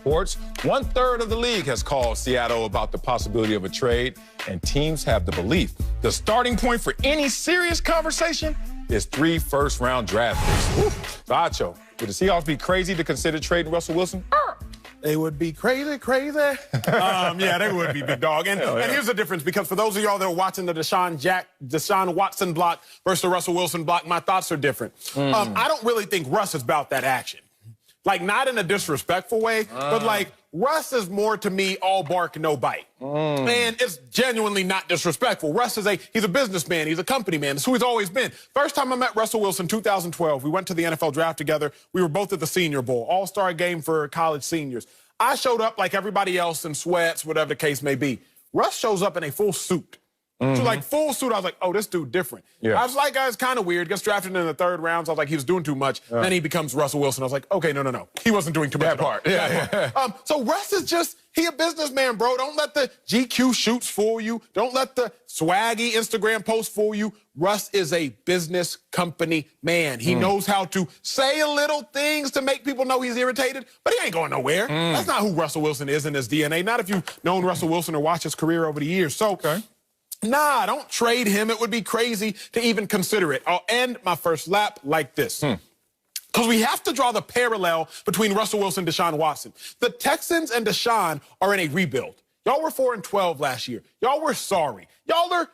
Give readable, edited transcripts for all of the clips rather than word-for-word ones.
reports. 1/3 of the league has called Seattle about the possibility of a trade, and teams have the belief the starting point for any serious conversation is 3 first-round draft picks. Vacho, would the Seahawks be crazy to consider trading Russell Wilson? They would be crazy. Yeah, they would be, big dog. And here's the difference, because for those of y'all that are watching the Deshaun Watson block versus the Russell Wilson block, my thoughts are different. I don't really think Russ is about that action. Like, not in a disrespectful way, but like, Russ is more, to me, all bark, no bite. And it's genuinely not disrespectful. Russ is he's a businessman. He's a company man. That's who he's always been. First time I met Russell Wilson, 2012, we went to the NFL draft together. We were both at the Senior Bowl, all-star game for college seniors. I showed up like everybody else in sweats, whatever the case may be. Russ shows up in a full suit. So, like, full suit, I was like, oh, this dude different. I was like, guys, kind of weird. Gets drafted in the 3rd round. So I was like, he was doing too much. Then he becomes Russell Wilson. I was like, okay, no. He wasn't doing too much. That part. So Russ is just, he a businessman, bro. Don't let the GQ shoots fool you. Don't let the swaggy Instagram posts fool you. Russ is a business company man. He knows how to say little things to make people know he's irritated, but he ain't going nowhere. That's not who Russell Wilson is in his DNA. Not if you've known Russell Wilson or watched his career over the years. So, nah, don't trade him. It would be crazy to even consider it. I'll end my first lap like this. Because we have to draw the parallel between Russell Wilson and Deshaun Watson. The Texans and Deshaun are in a rebuild. Y'all were 4-12 last year. Y'all were sorry. Y'all are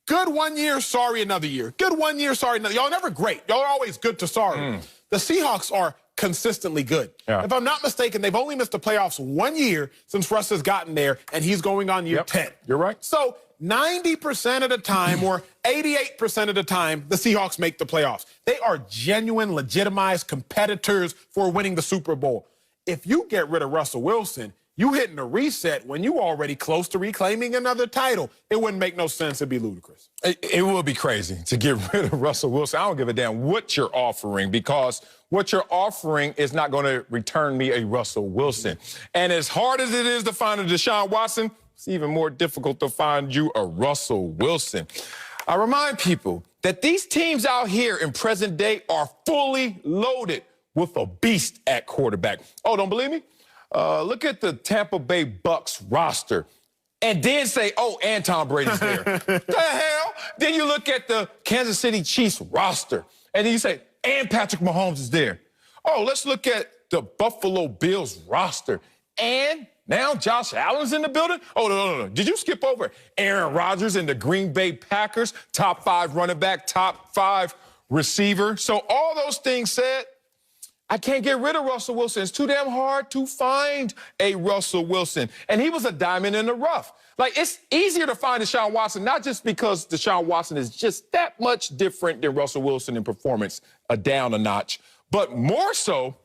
good one year, sorry another year. Good one year, sorry another. Y'all are never great. Y'all are always good to sorry. The Seahawks are consistently good. If I'm not mistaken, they've only missed the playoffs 1 year since Russ has gotten there, and he's going on year 10. You're right. So 90% of the time, or 88% of the time, the Seahawks make the playoffs. They are genuine, legitimized competitors for winning the Super Bowl. If you get rid of Russell Wilson, you hitting a reset when you already close to reclaiming another title. It wouldn't make no sense. It'd be ludicrous. It would be crazy to get rid of Russell Wilson. I don't give a damn what you're offering, because what you're offering is not going to return me a Russell Wilson. And as hard as it is to find a Deshaun Watson, it's even more difficult to find you a Russell Wilson. I remind people that these teams out here in present day are fully loaded with a beast at quarterback. Oh, don't believe me? Look at the Tampa Bay Bucks roster and then say, oh, and Tom Brady's there. The hell? Then you look at the Kansas City Chiefs roster and then you say, and Patrick Mahomes is there. Oh, let's look at the Buffalo Bills roster, and now Josh Allen's in the building? Oh, no. Did you skip over Aaron Rodgers and the Green Bay Packers, top 5 running back, top 5 receiver? So all those things said, I can't get rid of Russell Wilson. It's too damn hard to find a Russell Wilson. And he was a diamond in the rough. Like, it's easier to find Deshaun Watson, not just because Deshaun Watson is just that much different than Russell Wilson in performance, down a notch, but more so,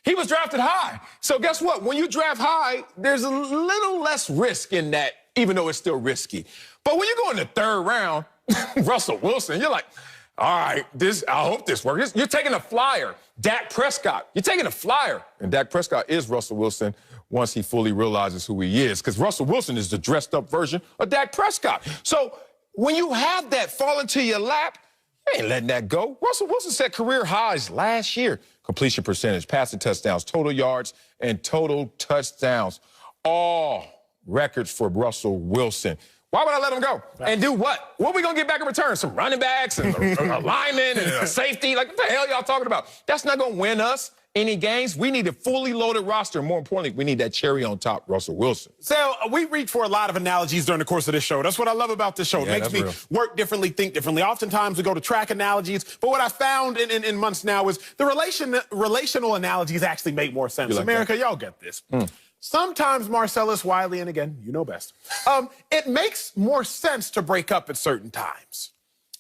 he was drafted high. So guess what? When you draft high, there's a little less risk in that, even though it's still risky. But when you go in the 3rd round, Russell Wilson, you're like, all right, I hope this works. You're taking a flyer. Dak Prescott. You're taking a flyer. And Dak Prescott is Russell Wilson once he fully realizes who he is, because Russell Wilson is the dressed-up version of Dak Prescott. So when you have that fall into your lap, you ain't letting that go. Russell Wilson set career highs last year. Completion percentage, passing touchdowns, total yards, and total touchdowns. All records for Russell Wilson. Why would I let him go? And do what? What are we going to get back in return? Some running backs and a lineman and a safety? Like, what the hell y'all talking about? That's not going to win us any games. We need a fully loaded roster. More importantly, we need that cherry on top, Russell Wilson. So we reach for a lot of analogies during the course of this show. That's what I love about this show. It makes me work differently, think differently. Oftentimes we go to track analogies, but what I found in months now is the relational analogies actually make more sense. Like America, y'all get this. Sometimes, Marcellus, Wiley, and again, you know best, it makes more sense to break up at certain times.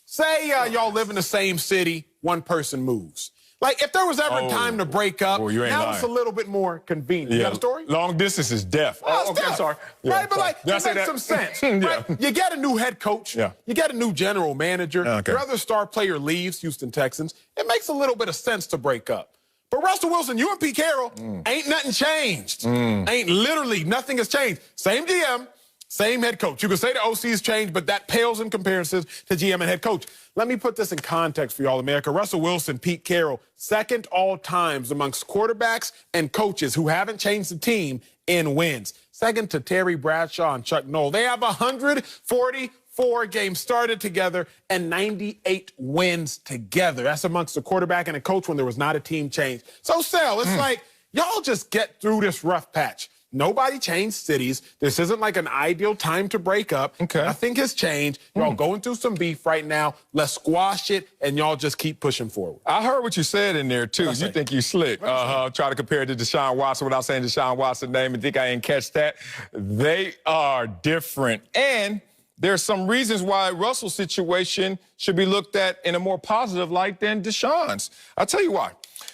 Say y'all live in the same city, one person moves. Like, if there was ever time to break up, now it's a little bit more convenient. You got a story? Long distance is death. Oh, okay, I'm sorry. Right, but like, it makes some sense. Right? You get a new head coach. You get a new general manager. Your other star player leaves, Houston Texans. It makes a little bit of sense to break up. But Russell Wilson, you and Pete Carroll, ain't nothing changed. Ain't literally nothing has changed. Same GM, Same head coach. You can say the OC's changed, but that pales in comparison to GM and head coach. Let me put this in context for y'all, America. Russell Wilson, Pete Carroll, second all times amongst quarterbacks and coaches who haven't changed the team in wins. Second to Terry Bradshaw and Chuck Noll. They have 144 games started together and 98 wins together. That's amongst a quarterback and a coach when there was not a team change. So, Sal, it's like, y'all just get through this rough patch. Nobody changed cities. This isn't like an ideal time to break up. Okay. Nothing has changed. Y'all going through some beef right now. Let's squash it, and y'all just keep pushing forward. I heard what you said in there, too. You think you slick. Try to compare it to Deshaun Watson without saying Deshaun Watson's name and think I didn't catch that. They are different. And there's some reasons why Russell's situation should be looked at in a more positive light than Deshaun's. I'll tell you why.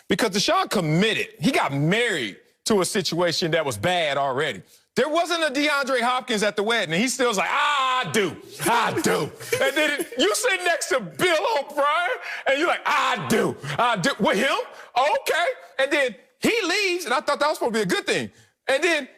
Because Deshaun committed. He got married to a situation that was bad already. There wasn't a DeAndre Hopkins at the wedding, and he still was like, I do. And then you sit next to Bill O'Brien, and you're like, I do. With him? Okay. And then he leaves, and I thought that was supposed to be a good thing. And then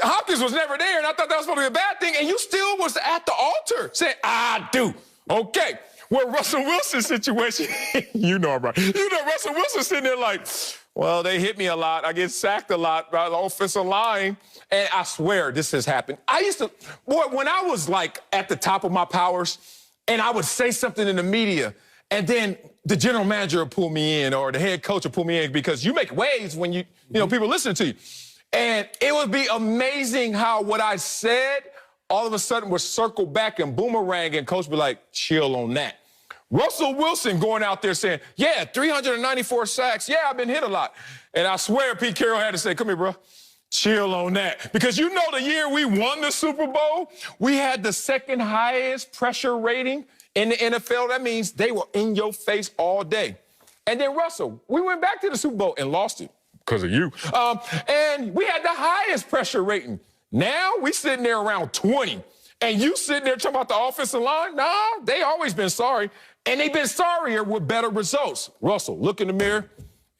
Hopkins was never there, and I thought that was supposed to be a bad thing, and you still was at the altar saying, I do. Okay. Well, Russell Wilson's situation, you know, right? You know, Russell Wilson sitting there like, well, they hit me a lot. I get sacked a lot by the offensive line. And I swear this has happened. When I was like at the top of my powers and I would say something in the media and then the general manager would pull me in or the head coach would pull me in because you make waves when you know, people listen to you. And it would be amazing how what I said all of a sudden would circle back and boomerang and coach would be like, chill on that. Russell Wilson going out there saying, yeah, 394 sacks. Yeah, I've been hit a lot. And I swear Pete Carroll had to say, come here, bro. Chill on that. Because you know the year we won the Super Bowl, we had the second highest pressure rating in the NFL. That means they were in your face all day. And then Russell, we went back to the Super Bowl and lost it because of you. And we had the highest pressure rating. Now we sitting there around 20. And you sitting there talking about the offensive line? Nah, they always been sorry. And they've been sorrier with better results. Russell, look in the mirror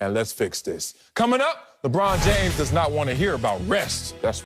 and let's fix this. Coming up, LeBron James does not want to hear about rest. That's